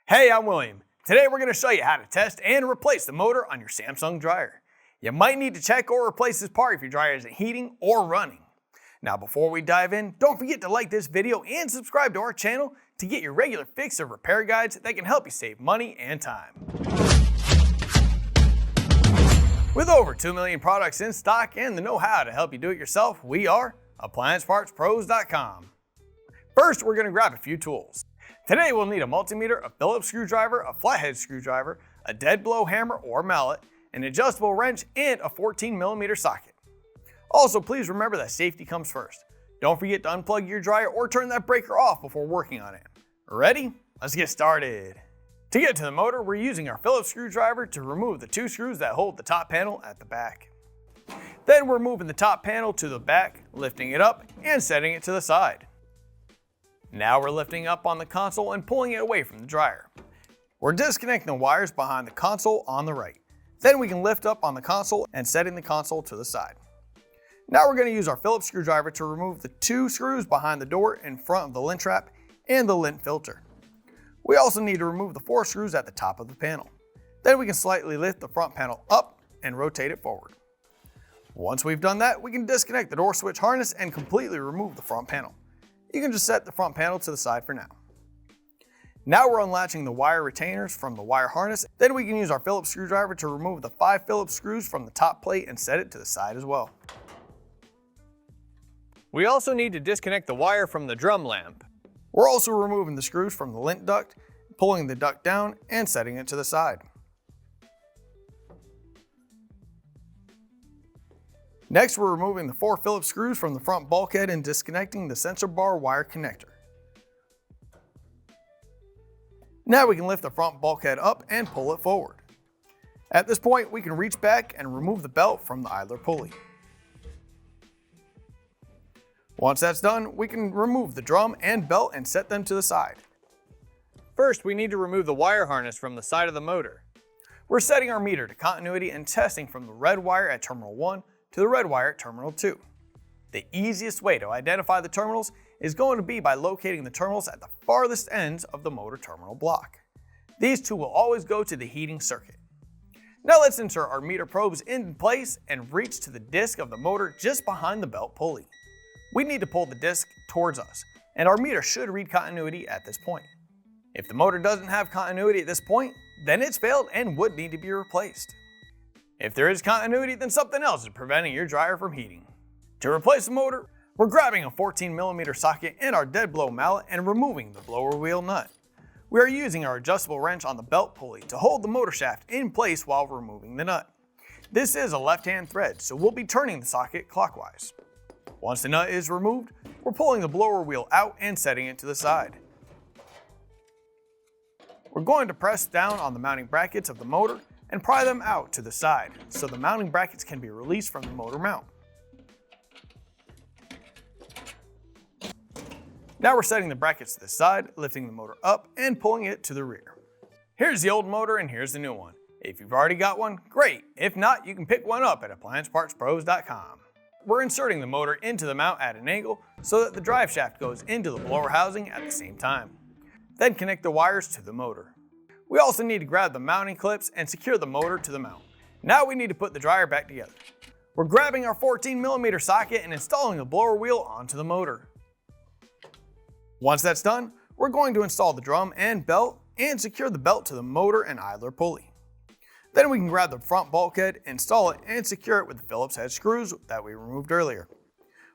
Hey, I'm William. Today we're going to show you how to test and replace the motor on your Samsung dryer. You might need to check or replace this part if your dryer isn't heating or running. Now before we dive in, don't forget to like this video and subscribe to our channel to get your regular fix of repair guides that can help you save money and time. With over 2 million products in stock and the know-how to help you do it yourself, we are AppliancePartsPros.com. First, we're going to grab a few tools. Today we'll need a multimeter, a Phillips screwdriver, a flathead screwdriver, a dead blow hammer or mallet, an adjustable wrench, and a 14mm socket. Also, please remember that safety comes first. Don't forget to unplug your dryer or turn that breaker off before working on it. Ready? Let's get started. To get to the motor, we're using our Phillips screwdriver to remove the 2 screws that hold the top panel at the back. Then we're moving the top panel to the back, lifting it up and setting it to the side. Now we're lifting up on the console and pulling it away from the dryer. We're disconnecting the wires behind the console on the right. Then we can lift up on the console and setting the console to the side. Now we're going to use our Phillips screwdriver to remove the 2 screws behind the door in front of the lint trap and the lint filter. We also need to remove the 4 screws at the top of the panel. Then we can slightly lift the front panel up and rotate it forward. Once we've done that, we can disconnect the door switch harness and completely remove the front panel. You can just set the front panel to the side for now. Now we're unlatching the wire retainers from the wire harness. Then we can use our Phillips screwdriver to remove the 5 Phillips screws from the top plate and set it to the side as well. We also need to disconnect the wire from the drum lamp. We're also removing the screws from the lint duct, pulling the duct down and setting it to the side. Next, we're removing the 4 Phillips screws from the front bulkhead and disconnecting the sensor bar wire connector. Now we can lift the front bulkhead up and pull it forward. At this point, we can reach back and remove the belt from the idler pulley. Once that's done, we can remove the drum and belt and set them to the side. First, we need to remove the wire harness from the side of the motor. We're setting our meter to continuity and testing from the red wire at terminal 1 to the red wire at terminal 2. The easiest way to identify the terminals is going to be by locating the terminals at the farthest ends of the motor terminal block. These 2 will always go to the heating circuit. Now let's insert our meter probes in place and reach to the disc of the motor just behind the belt pulley. We need to pull the disc towards us, and our meter should read continuity at this point. If the motor doesn't have continuity at this point, then it's failed and would need to be replaced. If there is continuity, then something else is preventing your dryer from heating. To replace the motor, we're grabbing a 14mm socket and our dead blow mallet and removing the blower wheel nut. We are using our adjustable wrench on the belt pulley to hold the motor shaft in place while removing the nut. This is a left-hand thread, so we'll be turning the socket clockwise. Once the nut is removed, we're pulling the blower wheel out and setting it to the side. We're going to press down on the mounting brackets of the motor and pry them out to the side so the mounting brackets can be released from the motor mount. Now we're setting the brackets to the side, lifting the motor up and pulling it to the rear. Here's the old motor and here's the new one. If you've already got one, great. If not, you can pick one up at AppliancePartsPros.com. We're inserting the motor into the mount at an angle so that the drive shaft goes into the blower housing at the same time. Then connect the wires to the motor. We also need to grab the mounting clips and secure the motor to the mount. Now we need to put the dryer back together. We're grabbing our 14mm socket and installing the blower wheel onto the motor. Once that's done, we're going to install the drum and belt and secure the belt to the motor and idler pulley. Then we can grab the front bulkhead, install it, and secure it with the Phillips head screws that we removed earlier.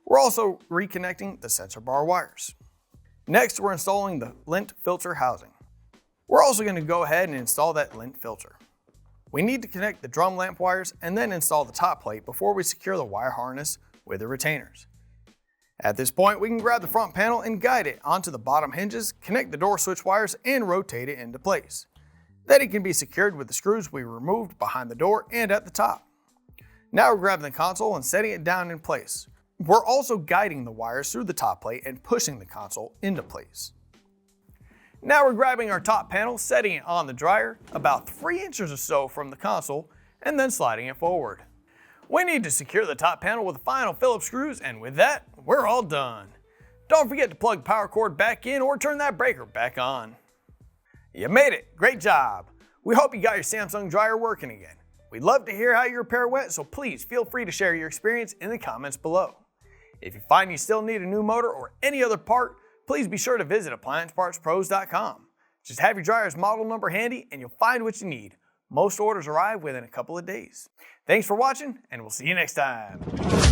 We're also reconnecting the sensor bar wires. Next, we're installing the lint filter housing. We're also going to go ahead and install that lint filter. We need to connect the drum lamp wires and then install the top plate before we secure the wire harness with the retainers. At this point, we can grab the front panel and guide it onto the bottom hinges, connect the door switch wires, and rotate it into place. Then it can be secured with the screws we removed behind the door and at the top. Now we're grabbing the console and setting it down in place. We're also guiding the wires through the top plate and pushing the console into place. Now we're grabbing our top panel, setting it on the dryer about 3 inches or so from the console, and then sliding it forward. We need to secure the top panel with the final Phillips screws, and with that, we're all done. Don't forget to plug the power cord back in or turn that breaker back on. You made it! Great job! We hope you got your Samsung dryer working again. We'd love to hear how your repair went, so please feel free to share your experience in the comments below. If you find you still need a new motor or any other part, please be sure to visit AppliancePartsPros.com. Just have your dryer's model number handy and you'll find what you need. Most orders arrive within a couple of days. Thanks for watching, and we'll see you next time.